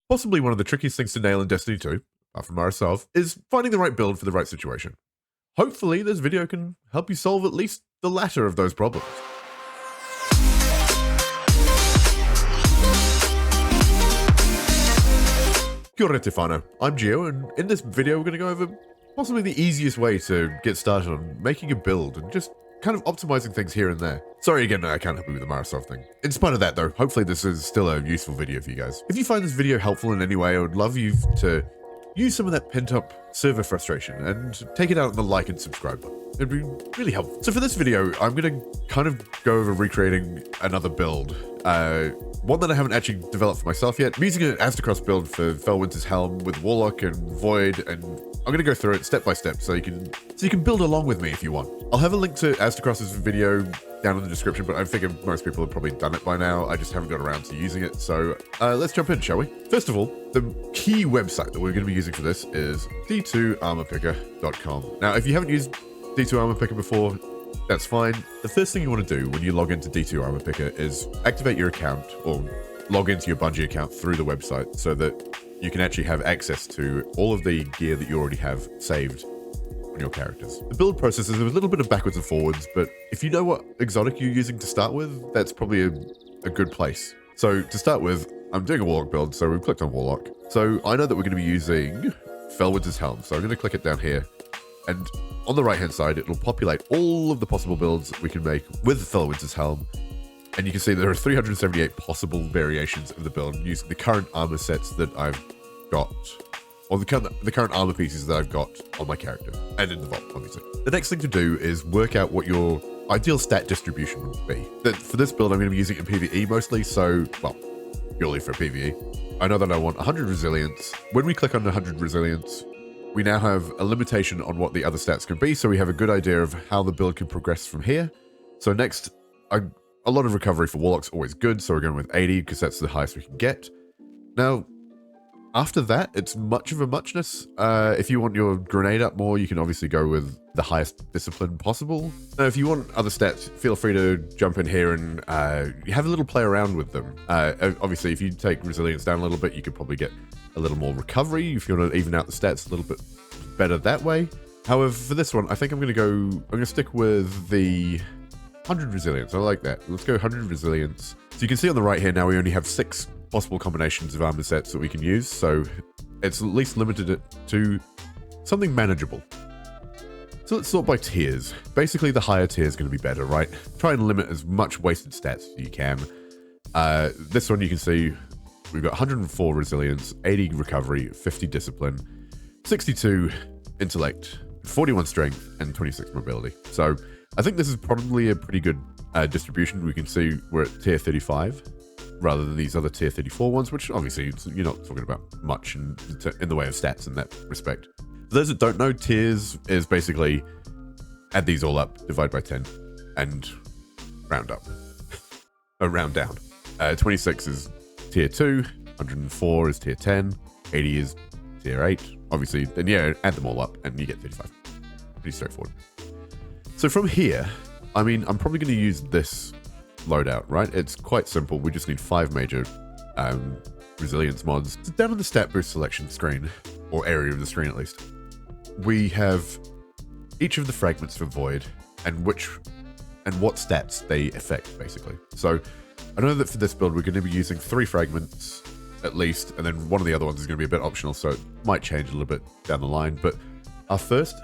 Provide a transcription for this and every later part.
Possibly one of the trickiest things to nail in Destiny 2, apart from myself, is finding the right build for the right situation. Hopefully this video can help you solve at least the latter of those problems. Kia ora te whānau, I'm Gio, and in this video we're going to go over possibly the easiest way to get started on making a build and just kind of optimizing things here and there. Sorry again, I can't help you with the Microsoft thing. In spite of that though, hopefully this is still a useful video for you guys. If you find this video helpful in any way, I would love you to use some of that pent up server frustration and take it out on the like and subscribe button. It'd be really helpful. So for this video, I'm going to kind of go over recreating another build. One that I haven't actually developed for myself yet. I'm using an Aztecross build for Felwinter's Helm with Warlock and Void, and I'm going to go through it step by step so you can build along with me if you want. I'll have a link to Aztecross's video down in the description, but I figure most people have probably done it by now. I just haven't got around to using it, so let's jump in, shall we? First of all, the key website that we're going to be using for this is d2armourpicker.com. Now, if you haven't used D2 Armour Picker before, that's fine. The first thing you want to do when you log into D2 Armour Picker is activate your account or log into your Bungie account through the website so that you can actually have access to all of the gear that you already have saved on your characters. The build process is a little bit of backwards and forwards, but if you know what exotic you're using to start with, that's probably a good place. So to start with, I'm doing a Warlock build, so we've clicked on Warlock. So I know that we're going to be using Felwinter's Helm, so I'm going to click it down here. And on the right-hand side, it'll populate all of the possible builds we can make with Felwinter's Helm. And you can see there are 378 possible variations of the build using the current armor sets that I've got, or the current armor pieces that I've got on my character, and in the vault, obviously. The next thing to do is work out what your ideal stat distribution would be. For this build, I'm going to be using it in PvE mostly, so, well, purely for PvE. I know that I want 100 resilience. When we click on 100 resilience, we now have a limitation on what the other stats can be, so we have a good idea of how the build can progress from here. So next, a lot of recovery for Warlock's always good, so we're going with 80 because that's the highest we can get. Now, after that, it's much of a muchness. If you want your grenade up more, you can obviously go with the highest discipline possible. Now, if you want other stats, feel free to jump in here and have a little play around with them. Obviously, if you take resilience down a little bit, you could probably get a little more recovery if you want to even out the stats a little bit better that way. However, for this one, I think I'm going to stick with the 100 resilience. I like that. Let's go 100 resilience. So you can see on the right here now, we only have 6 possible combinations of armor sets that we can use, so it's at least limited it to something manageable. So let's sort by tiers. Basically, the higher tier is going to be better, right? Try and limit as much wasted stats as you can. This one you can see we've got 104 resilience, 80 recovery, 50 discipline, 62 intellect, 41 strength, and 26 mobility. So I think this is probably a pretty good distribution. We can see we're at tier 35 rather than these other tier 34 ones, which obviously you're not talking about much in the way of stats in that respect. For those that don't know, tiers is basically add these all up, divide by 10, and round up. Round down. 26 is tier 2, 104 is tier 10, 80 is tier 8. Obviously, then yeah, add them all up and you get 35. Pretty straightforward. So from here, I mean, I'm probably going to use this loadout, right? It's quite simple. We just need 5 major resilience mods. So down on the stat boost selection screen, or area of the screen at least, we have each of the fragments for Void and what stats they affect, basically. So I know that for this build, we're going to be using 3 fragments at least, and then one of the other ones is going to be a bit optional, so it might change a little bit down the line. But our first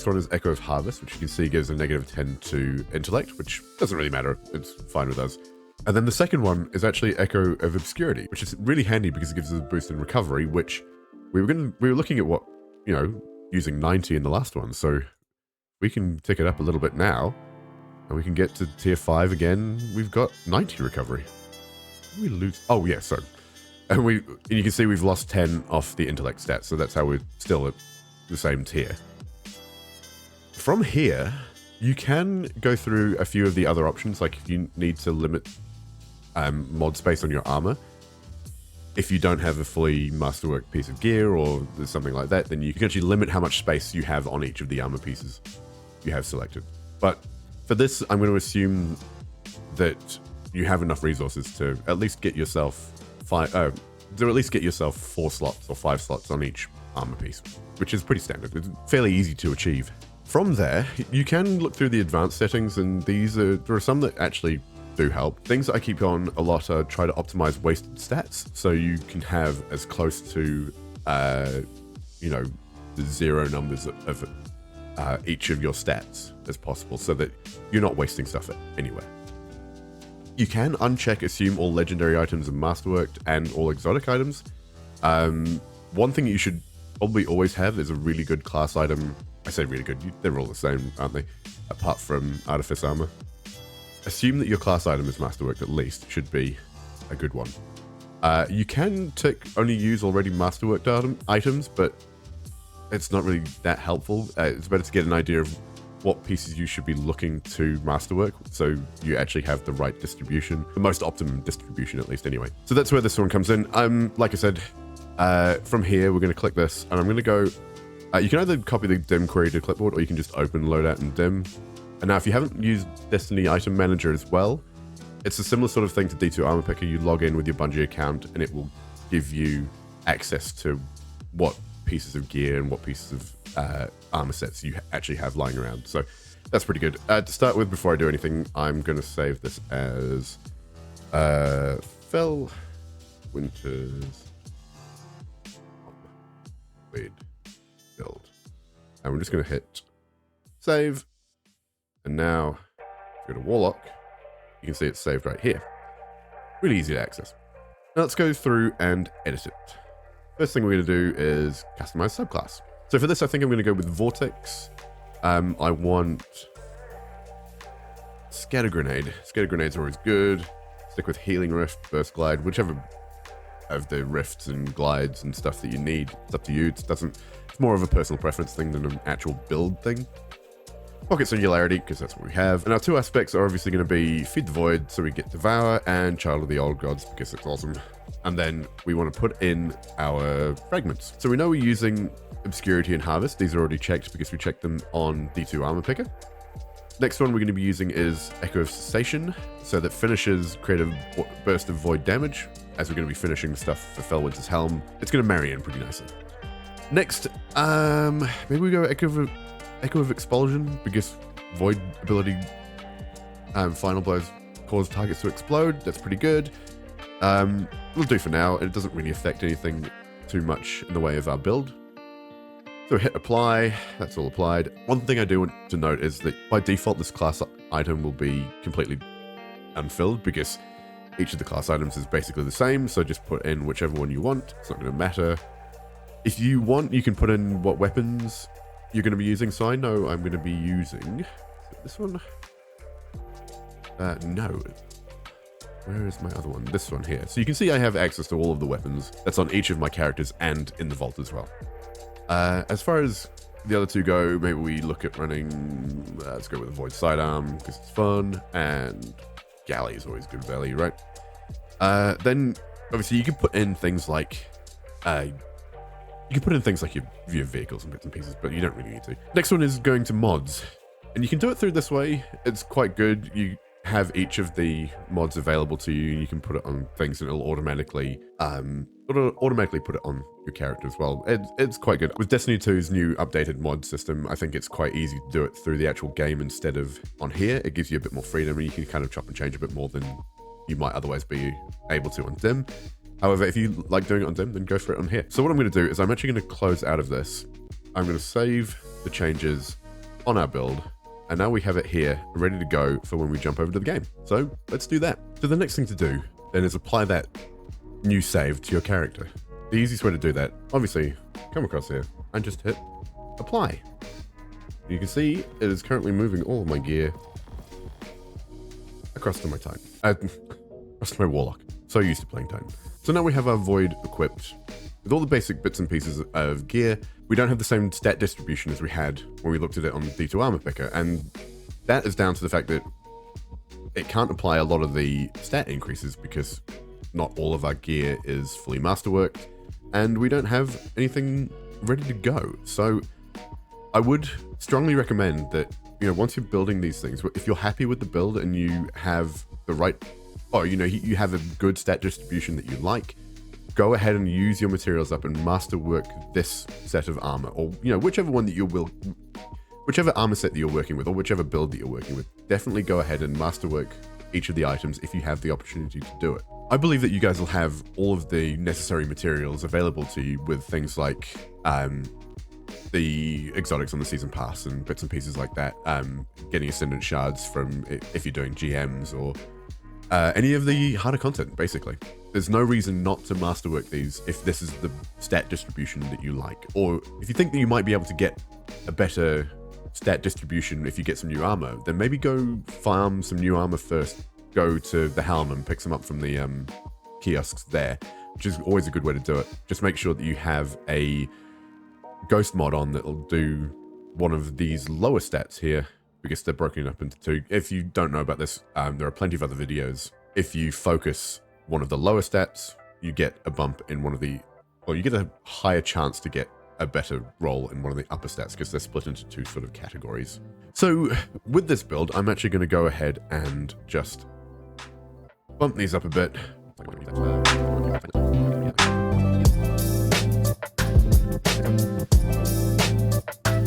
one is Echo of Harvest, which you can see gives a -10 to intellect, which doesn't really matter. It's fine with us. And then the second one is actually Echo of Obscurity, which is really handy because it gives us a boost in recovery, which we were looking at using 90 in the last one. So we can tick it up a little bit now, and we can get to tier 5 again. We've got 90 recovery. We lose. Oh yeah, so and you can see we've lost 10 off the intellect stats, so that's how we're still at the same tier. From here, you can go through a few of the other options, like if you need to limit mod space on your armor. If you don't have a fully masterwork piece of gear or there's something like that, then you can actually limit how much space you have on each of the armor pieces you have selected. But for this, I'm going to assume that you have enough resources to at least get yourself to at least get yourself 4 slots or 5 slots on each armor piece, which is pretty standard. It's fairly easy to achieve. From there, you can look through the advanced settings, and there are some that actually do help. Things that I keep on a lot are try to optimize wasted stats, so you can have as close to, you know, the 0 numbers of each of your stats as possible, so that you're not wasting stuff anywhere. You can uncheck assume all legendary items are masterworked and all exotic items. One thing you should probably always have is a really good class item. I say really good, they're all the same, aren't they? Apart from Artifice Armor. Assume that your class item is masterworked at least, should be a good one. You can only use already masterworked items, but it's not really that helpful. It's better to get an idea of what pieces you should be looking to masterwork, so you actually have the right distribution, the most optimum distribution at least anyway. So that's where this one comes in. Like I said, from here we're going to click this, and I'm going to go, you can either copy the dim query to clipboard, or you can just open loadout and dim. And now if you haven't used Destiny Item Manager as well, it's a similar sort of thing to D2 Armor Picker. You log in with your Bungie account and it will give you access to what pieces of gear and what pieces of armor sets you actually have lying around. So that's pretty good. To start with, before I do anything, I'm going to save this as Fell Winters Weird Build. And we're just going to hit save. And now, if you go to Warlock, you can see it's saved right here. Really easy to access. Now let's go through and edit it. First thing we're going to do is customize subclass. So for this, I think I'm going to go with Vortex. I want Scatter Grenade. Scatter Grenade's always good. Stick with Healing Rift, Burst Glide, whichever of the rifts and glides and stuff that you need. It's up to you. It's more of a personal preference thing than an actual build thing. Pocket Singularity, because that's what we have. And our 2 aspects are obviously going to be Feed the Void, so we get Devour, and Child of the Old Gods, because it's awesome. And then we want to put in our fragments. So we know we're using Obscurity and Harvest. These are already checked because we checked them on D2 Armor Picker. Next one we're going to be using is Echo of Cessation, so that finishers create a burst of void damage. As we're going to be finishing stuff for Fellwinter's Helm, it's going to marry in pretty nicely. Next, maybe we go Echo of Expulsion, because Void ability final blows cause targets to explode. That's pretty good. We'll do for now. It doesn't really affect anything too much in the way of our build. So hit apply. That's all applied. One thing I do want to note is that by default, this class item will be completely unfilled, because each of the class items is basically the same. So just put in whichever one you want. It's not going to matter. If you want, you can put in what weapons you're going to be using. So I know I'm going to be using this one. No. Where is my other one? This one here. So you can see I have access to all of the weapons that's on each of my characters and in the vault as well. As far as the other 2 go, maybe we look at running, let's go with a Void Sidearm because it's fun, and Galley is always good value, right? Then obviously you can put in things like your vehicles and bits and pieces, but you don't really need to. Next one is going to mods, and you can do it through this way. It's quite good. You have each of the mods available to you, and you can put it on things, and it'll automatically put it on your character as well. It's quite good. With Destiny 2's new updated mod system, I think it's quite easy to do it through the actual game instead of on here. It gives you a bit more freedom, and you can kind of chop and change a bit more than you might otherwise be able to on Dim. However, if you like doing it on Dim, then go for it on here. So what I'm going to do is I'm actually going to close out of this. I'm going to save the changes on our build, and now we have it here ready to go for when we jump over to the game. So let's do that. So the next thing to do then is apply that new save to your character. The easiest way to do that, obviously, come across here and just hit apply. You can see it is currently moving all of my gear across to my Titan. Across to my Warlock. So used to playing Titan. So now we have our Void equipped with all the basic bits and pieces of gear. We don't have the same stat distribution as we had when we looked at it on D2 Armor Picker, and that is down to the fact that it can't apply a lot of the stat increases because not all of our gear is fully masterworked, and we don't have anything ready to go. So I would strongly recommend that, you know, once you're building these things, if you're happy with the build and you have the right, or, you know, you have a good stat distribution that you like, go ahead and use your materials up and masterwork this set of armor, or whichever one that whichever armor set that you're working with, or whichever build that you're working with. Definitely go ahead and masterwork each of the items if you have the opportunity to do it. I believe that you guys will have all of the necessary materials available to you with things like the exotics on the season pass and bits and pieces like that, getting ascendant shards from if you're doing GMs, or any of the harder content, basically. There's no reason not to masterwork these if this is the stat distribution that you like, or if you think that you might be able to get a better stat distribution if you get some new armor, then maybe go farm some new armor first. Go to the helm and pick some up from the kiosks there, which is always a good way to do it. Just make sure that you have a ghost mod on that will do one of these lower stats here, because they're broken up into two. If you don't know about this, there are plenty of other videos. If you focus one of the lower stats, you get a bump in one of the, or you get a higher chance to get a better roll in one of the upper stats, because they're split into two sort of categories. So with this build, I'm actually going to go ahead and just bump these up a bit.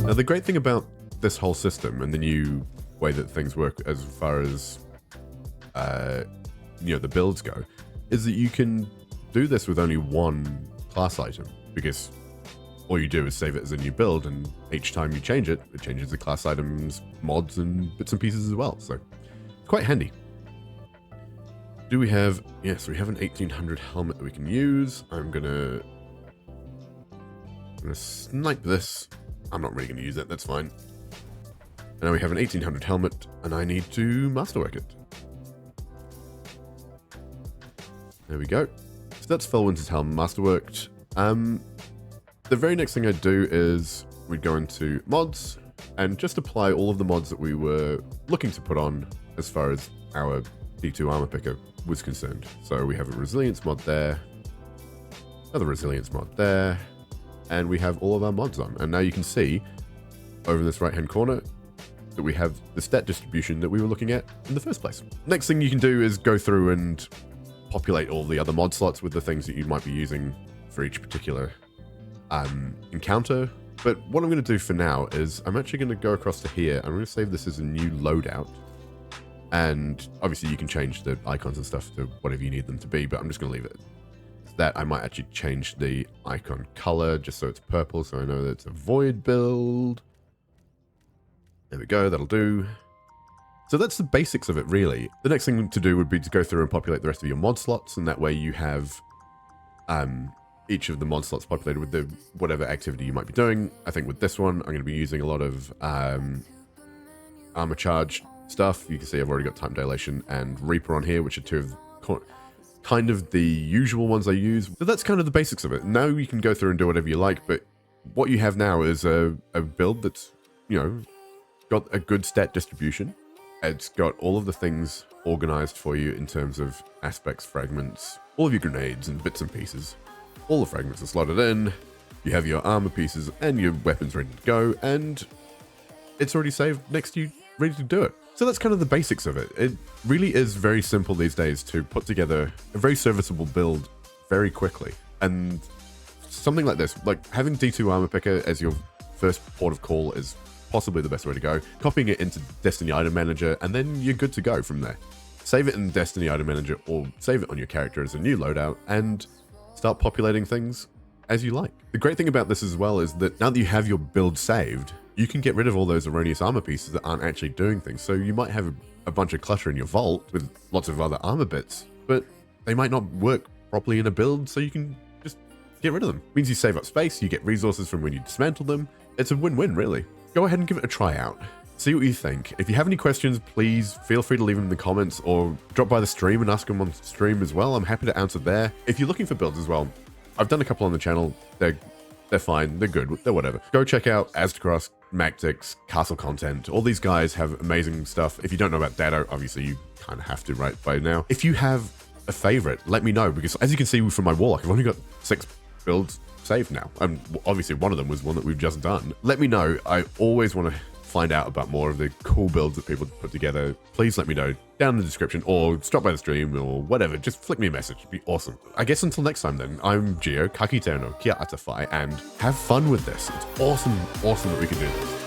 Now, the great thing about this whole system and the new way that things work as far as the builds go, is that you can do this with only one class item, because all you do is save it as a new build, and each time you change it, it changes the class items, mods, and bits and pieces as well. So it's quite handy. Do we have... Yes, we have an 1800 helmet that we can use. I'm gonna snipe this. I'm not really gonna use it, that's fine. And now we have an 1800 helmet, and I need to masterwork it. There we go. So that's Felwinter's helm masterworked. The very next thing I'd do is we'd go into mods and just apply all of the mods that we were looking to put on as far as our D2 armor picker was concerned. So we have a resilience mod there, another resilience mod there, and we have all of our mods on. And now you can see over in this right hand corner that we have the stat distribution that we were looking at in the first place. Next thing you can do is go through and populate all the other mod slots with the things that you might be using for each particular encounter. But what I'm going to do for now is I'm actually going to go across to here. I'm going to save this as a new loadout. And obviously you can change the icons and stuff to whatever you need them to be, but I'm just going to leave it as that. I might actually change the icon color just so it's purple, so I know that it's a void build. There we go, that'll do. So that's the basics of it, really. The next thing to do would be to go through and populate the rest of your mod slots, and that way you have each of the mod slots populated with the whatever activity you might be doing. I think with this one, I'm going to be using a lot of armor charge stuff. You can see I've already got time dilation and Reaper on here, which are two of kind of the usual ones I use. So that's kind of the basics of it. Now you can go through and do whatever you like, but what you have now is a build that's, got a good stat distribution. It's got all of the things organized for you in terms of aspects, fragments, all of your grenades and bits and pieces. All the fragments are slotted in. You have your armor pieces and your weapons ready to go, and it's already saved next to you, ready to do it. So that's kind of the basics of it. It really is very simple these days to put together a very serviceable build very quickly. And something like this, like having D2 Armor Picker as your first port of call, is possibly the best way to go. Copying it into Destiny Item Manager, and then you're good to go from there. Save it in Destiny Item Manager, or save it on your character as a new loadout, and start populating things as you like. The great thing about this as well is that now that you have your build saved, you can get rid of all those erroneous armor pieces that aren't actually doing things. So you might have a bunch of clutter in your vault with lots of other armor bits, but they might not work properly in a build, so you can just get rid of them. It means you save up space, you get resources from when you dismantle them. It's a win-win, really. Go ahead and give it a try out. See what you think. If you have any questions, please feel free to leave them in the comments, or drop by the stream and ask them on stream as well. I'm happy to answer there. If you're looking for builds as well, I've done a couple on the channel. They're fine, they're good, they're whatever. Go check out Aztecross, Mactics, CastleContent. All these guys have amazing stuff. If you don't know about Datto, obviously you kind of have to right by now. If you have a favorite, let me know, because as you can see from my wall, I've only got 6 builds saved now. And obviously one of them was one that we've just done. Let me know. I always want to find out about more of the cool builds that people put together, please let me know down in the description, or stop by the stream, or whatever. Just flick me a message. It'd be awesome. I guess until next time then, I'm Gio, Kakiteo no Kia Atafai, and have fun with this. It's awesome that we can do this.